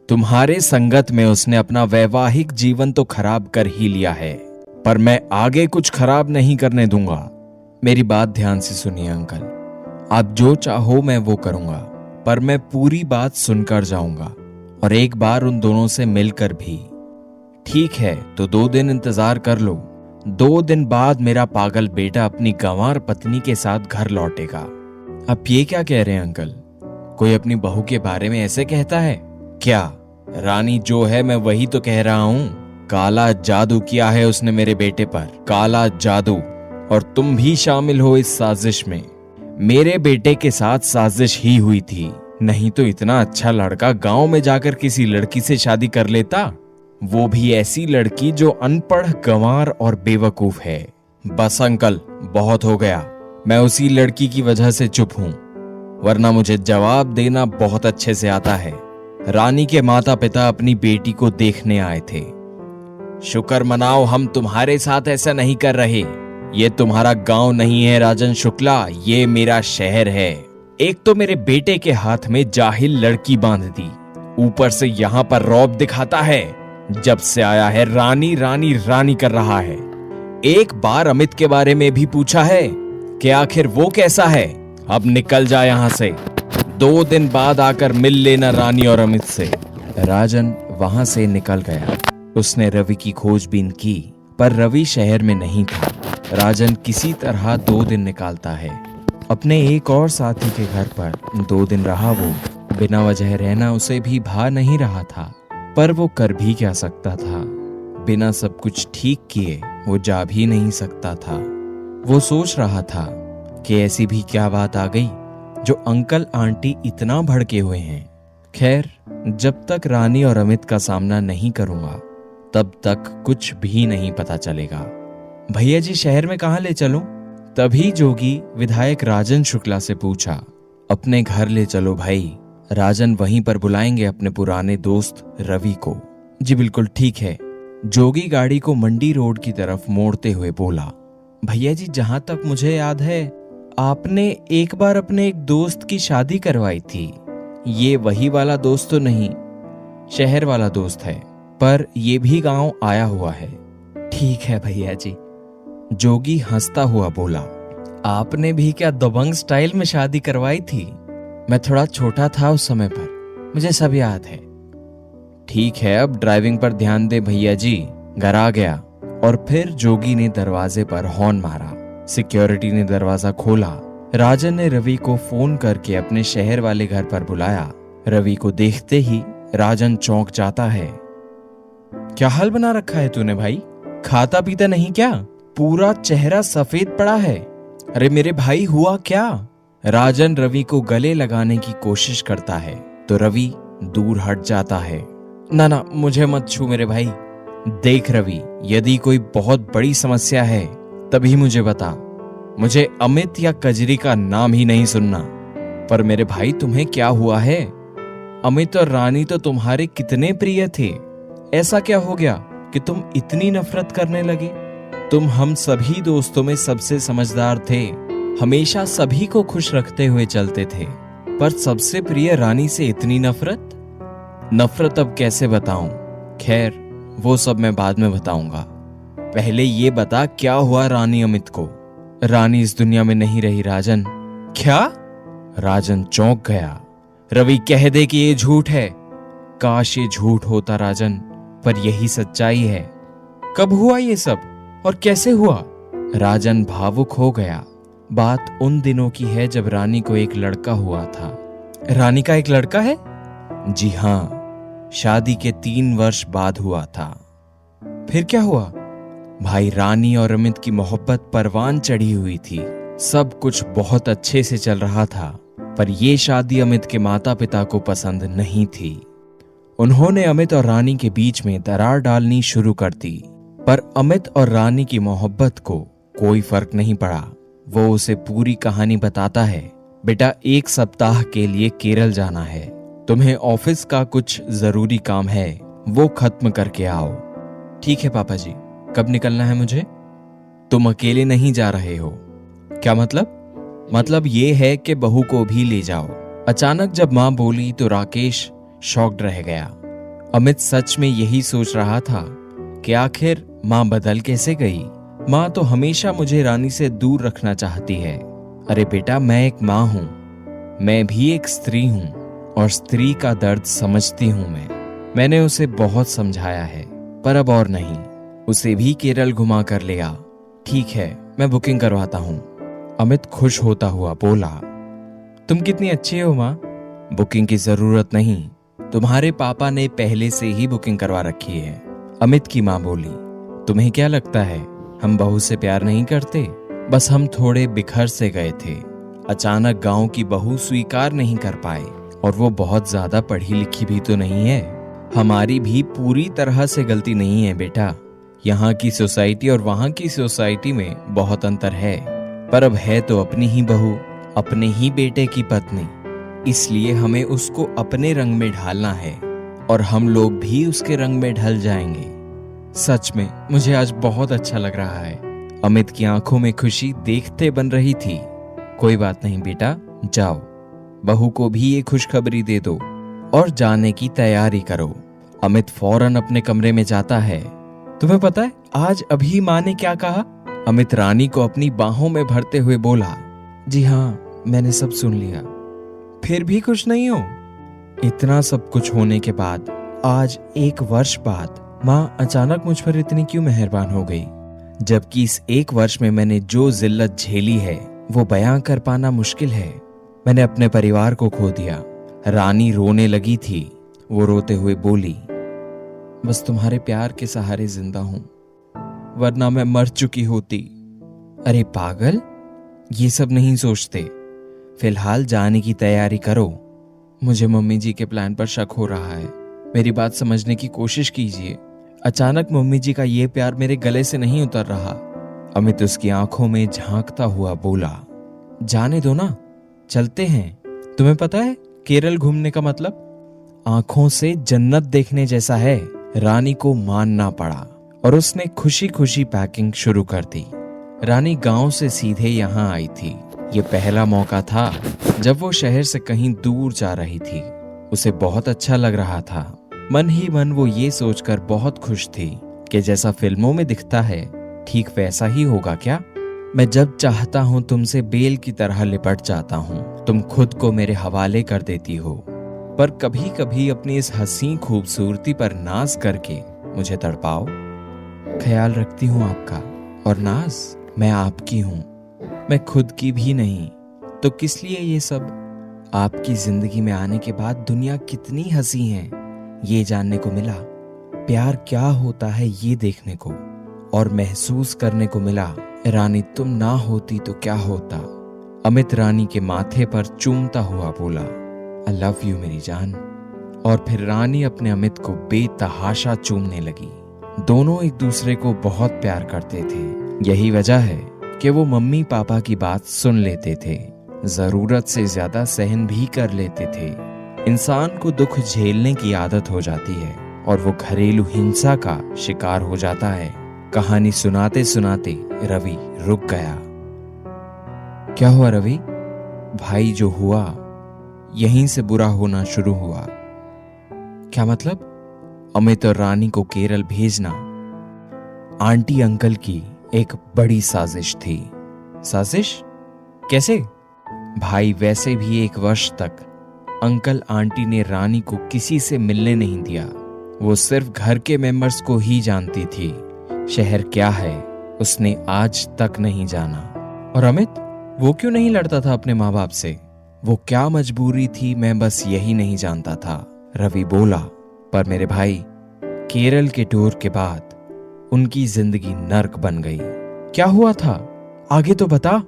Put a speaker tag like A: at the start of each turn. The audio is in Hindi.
A: तुम्हारे संगत में उसने अपना वैवाहिक जीवन तो खराब कर ही लिया है, पर मैं आगे कुछ खराब नहीं करने दूंगा। मेरी बात ध्यान से सुनिए अंकल, आप जो चाहो मैं वो करूंगा, पर मैं पूरी बात सुनकर जाऊंगा और एक बार उन दोनों से मिलकर भी। ठीक है, तो 2 दिन इंतजार कर लो। 2 दिन बाद मेरा पागल बेटा अपनी गंवार पत्नी के साथ घर लौटेगा। आप ये क्या कह रहे हैं अंकल? कोई अपनी बहू के बारे में ऐसे कहता है क्या? रानी जो है मैं वही तो कह रहा हूं। काला जादू किया है उसने मेरे बेटे पर, काला जादू। और तुम भी शामिल हो इस साजिश में। मेरे बेटे के साथ साजिश ही हुई थी, नहीं तो इतना अच्छा लड़का गांव में जाकर किसी लड़की से शादी कर लेता, वो भी ऐसी लड़की जो अनपढ़, गंवार और बेवकूफ है। बस अंकल, बहुत हो गया। मैं उसी लड़की की वजह से चुप हूं, वरना मुझे जवाब देना बहुत अच्छे से आता है। रानी के माता पिता अपनी बेटी को देखने आए थे। शुक्र मनाओ हम तुम्हारे साथ ऐसा नहीं कर रहे। ये तुम्हारा गांव नहीं है राजन शुक्ला, ये मेरा शहर है। एक तो मेरे बेटे के हाथ में जाहिल लड़की बांध दी, ऊपर से यहाँ पर रौब दिखाता है। जब से आया है रानी रानी रानी कर रहा है। एक बार अमित के बारे में भी पूछा है कि आखिर वो कैसा है? अब निकल जा यहाँ से। 2 दिन बाद आकर मिल लेना रानी और अमित से। राजन वहां से निकल गया। उसने रवि की खोजबीन की, पर रवि शहर में नहीं था। राजन किसी तरह 2 दिन निकालता है। अपने एक और साथी के घर पर 2 दिन रहा वो। बिना वजह रहना उसे भी भा नहीं रहा था, पर वो कर भी क्या सकता था? बिना सब कुछ ठीक किए वो जा भी नहीं सकता था। वो सोच रहा था कि ऐसी भी क्या बात आ गई जो अंकल आंटी इतना भड़के हुए हैं। खैर, जब तक रानी और अमित का सामना नहीं करूंगा तब तक कुछ भी नहीं पता चलेगा। भैया जी, शहर में कहाँ ले चलूं? तभी जोगी विधायक राजन शुक्ला से पूछा। अपने घर ले चलो भाई, राजन वहीं पर बुलाएंगे अपने पुराने दोस्त रवि को। जी बिल्कुल ठीक है। जोगी गाड़ी को मंडी रोड की तरफ मोड़ते हुए बोला। भैया जी, जहां तक मुझे याद है आपने एक बार अपने एक दोस्त की शादी करवाई थी। ये वही वाला दोस्त तो नहीं, शहर वाला दोस्त है, पर ये भी गांव आया हुआ है। ठीक है भैया जी, जोगी हंसता हुआ बोला। आपने भी क्या दबंग स्टाइल में शादी करवाई थी? मैं थोड़ा छोटा था उस समय पर, मुझे सब याद है। ठीक है, अब ड्राइविंग पर ध्यान दे भैया जी। घर आ गया और फिर जोगी ने दरवाजे पर हॉर्न मारा। सिक्योरिटी ने दरवाजा खोला। राजन ने रवि को फोन करके अपने शहर वाले घर पर बुलाया। रवि को देखते ही राजन चौंक जाता है। क्या हाल बना रखा है तूने भाई? खाता पीता नहीं क्या? पूरा चेहरा सफेद पड़ा है। अरे मेरे भाई, हुआ क्या? राजन रवि को गले लगाने की कोशिश करता है तो रवि दूर हट जाता है। ना ना, मुझे मत छू मेरे भाई। देख रवि, यदि कोई बहुत बड़ी समस्या है तभी मुझे बता। मुझे अमित या कजरी का नाम ही नहीं सुनना। पर मेरे भाई, तुम्हें क्या हुआ है? अमित और रानी तो तुम्हारे कितने प्रिय थे। ऐसा क्या हो गया कि तुम इतनी नफरत करने लगे? तुम हम सभी दोस्तों में सबसे समझदार थे, हमेशा सभी को खुश रखते हुए चलते थे, पर सबसे प्रिय रानी से इतनी नफरत? नफरत अब कैसे बताऊं? खैर, वो सब मैं बाद में बताऊंगा। पहले ये बता, क्या हुआ रानी अमित को? रानी इस दुनिया में नहीं रही राजन। क्या? राजन चौंक गया। रवि, कह दे कि ये झूठ है। काश ये झूठ होता राजन, पर यही सच्चाई है। कब हुआ ये सब और कैसे हुआ? राजन भावुक हो गया। बात उन दिनों की है जब रानी को एक लड़का हुआ था। रानी का एक लड़का है? जी हाँ, शादी के 3 वर्ष बाद हुआ था। फिर क्या हुआ? भाई, रानी और अमित की मोहब्बत परवान चढ़ी हुई थी। सब कुछ बहुत अच्छे से चल रहा था, पर यह शादी अमित के माता पिता को पसंद नहीं थी। उन्होंने अमित और रानी के बीच में दरार डालनी शुरू कर दी, पर अमित और रानी की मोहब्बत को कोई फर्क नहीं पड़ा। वो उसे पूरी कहानी बताता है। बेटा, 1 सप्ताह के लिए केरल जाना है। तुम्हें ऑफिस का कुछ जरूरी काम है, वो खत्म करके आओ। ठीक है पापा जी। कब निकलना है मुझे? तुम अकेले नहीं जा रहे हो। क्या मतलब? मतलब ये है कि बहू को भी ले जाओ। अचानक जब मां बोली तो राकेश शॉक्ड रह गया। अमित सच में यही सोच रहा था कि आखिर माँ बदल कैसे गई। माँ तो हमेशा मुझे रानी से दूर रखना चाहती है। अरे बेटा, मैं एक माँ हूँ, मैं भी एक स्त्री हूँ और स्त्री का दर्द समझती हूँ। मैंने उसे बहुत समझाया है, पर अब और नहीं। उसे भी केरल घुमा कर ले आ। ठीक है, मैं बुकिंग करवाता हूँ। अमित खुश होता हुआ बोला, तुम कितनी अच्छी हो माँ, बुकिंग की जरूरत नहीं, तुम्हारे पापा ने पहले से ही बुकिंग करवा रखी है। अमित की माँ बोली, तुम्हें क्या लगता है हम बहू से प्यार नहीं करते? बस हम थोड़े बिखर से गए थे। अचानक गांव की बहू स्वीकार नहीं कर पाए, और वो बहुत ज्यादा पढ़ी लिखी भी तो नहीं है। हमारी भी पूरी तरह से गलती नहीं है बेटा। यहाँ की सोसाइटी और वहाँ की सोसाइटी में बहुत अंतर है, पर अब है तो अपनी ही बहू, अपने ही बेटे की पत्नी, इसलिए हमें उसको अपने रंग में ढालना है और हम लोग भी उसके रंग में ढल जाएंगे। सच में मुझे आज बहुत अच्छा लग रहा है। अमित की आंखों में खुशी देखते बन रही थी। कोई बात नहीं बेटा, जाओ, बहू को भी ये खुशखबरी दे दो और जाने की तैयारी करो। अमित फौरन अपने कमरे में जाता है। तुम्हें पता है आज अभी माँ ने क्या कहा? अमित रानी को अपनी बाहों में भरते हुए बोला, जी हाँ, मैंने सब सुन लिया। फिर भी खुश नहीं हो? इतना सब कुछ होने के बाद आज 1 वर्ष बाद माँ अचानक मुझ पर इतनी क्यों मेहरबान हो गई? जबकि इस 1 वर्ष में मैंने जो जिल्लत झेली है वो बयां कर पाना मुश्किल है। मैंने अपने परिवार को खो दिया। रानी रोने लगी थी। वो रोते हुए बोली, बस तुम्हारे प्यार के सहारे जिंदा हूं, वरना मैं मर चुकी होती। अरे पागल, ये सब नहीं सोचते। फिलहाल जाने की तैयारी करो। मुझे मम्मी जी के प्लान पर शक हो रहा है, मेरी बात समझने की कोशिश कीजिए। अचानक मम्मी जी का ये प्यार मेरे गले से नहीं उतर रहा। अमित उसकी आंखों में झांकता हुआ बोला, जाने दो ना, चलते हैं। तुम्हें पता है केरल घूमने का मतलब आंखों से जन्नत देखने जैसा है। रानी को मानना पड़ा और उसने खुशी खुशी पैकिंग शुरू कर दी। रानी गांव से सीधे यहाँ आई थी। ये पहला मौका था जब वो शहर से कहीं दूर जा रही थी। उसे बहुत अच्छा लग रहा था। मन ही मन वो ये सोचकर बहुत खुश थी कि जैसा फिल्मों में दिखता है ठीक वैसा ही होगा क्या। मैं जब चाहता हूँ तुमसे बेल की तरह लिपट जाता हूँ, तुम खुद को मेरे हवाले कर देती हो, पर कभी कभी अपनी इस हंसी खूबसूरती पर नाज करके मुझे तड़पाओ। ख्याल रखती हूँ आपका, और नाज मैं आपकी हूँ, मैं खुद की भी नहीं। तो किस लिए ये सब? आपकी जिंदगी में आने के बाद दुनिया कितनी हंसी है ये जानने को मिला। प्यार क्या होता है ये देखने को और महसूस करने को मिला। रानी तुम ना होती तो क्या होता? अमित रानी के माथे पर चूमता हुआ बोला, आई लव यू मेरी जान। और फिर रानी अपने अमित को बेतहाशा चूमने लगी। दोनों एक दूसरे को बहुत प्यार करते थे। यही वजह है कि वो मम्मी पापा की बात सुन लेते थे, जरूरत से ज्यादा सहन भी कर लेते थे। इंसान को दुख झेलने की आदत हो जाती है और वो घरेलू हिंसा का शिकार हो जाता है। कहानी सुनाते सुनाते रवि रुक गया। क्या हुआ रवि? भाई जो हुआ यहीं से बुरा होना शुरू हुआ। क्या मतलब? अमित और रानी को केरल भेजना आंटी अंकल की एक बड़ी साजिश थी। साजिश? कैसे? भाई वैसे भी 1 वर्ष तक अंकल आंटी ने रानी को किसी से मिलने नहीं दिया। वो सिर्फ घर के मेंबर्स को ही जानती थी। शहर क्या है उसने आज तक नहीं जाना। और अमित, वो क्यों नहीं लड़ता था अपने माँ बाप से? वो क्या मजबूरी थी, मैं बस यही नहीं जानता था। रवि बोला, पर मेरे भाई, केरल के टूर के बाद उनकी जिंदगी नर्क बन गई। क्या हुआ था? आगे तो बता।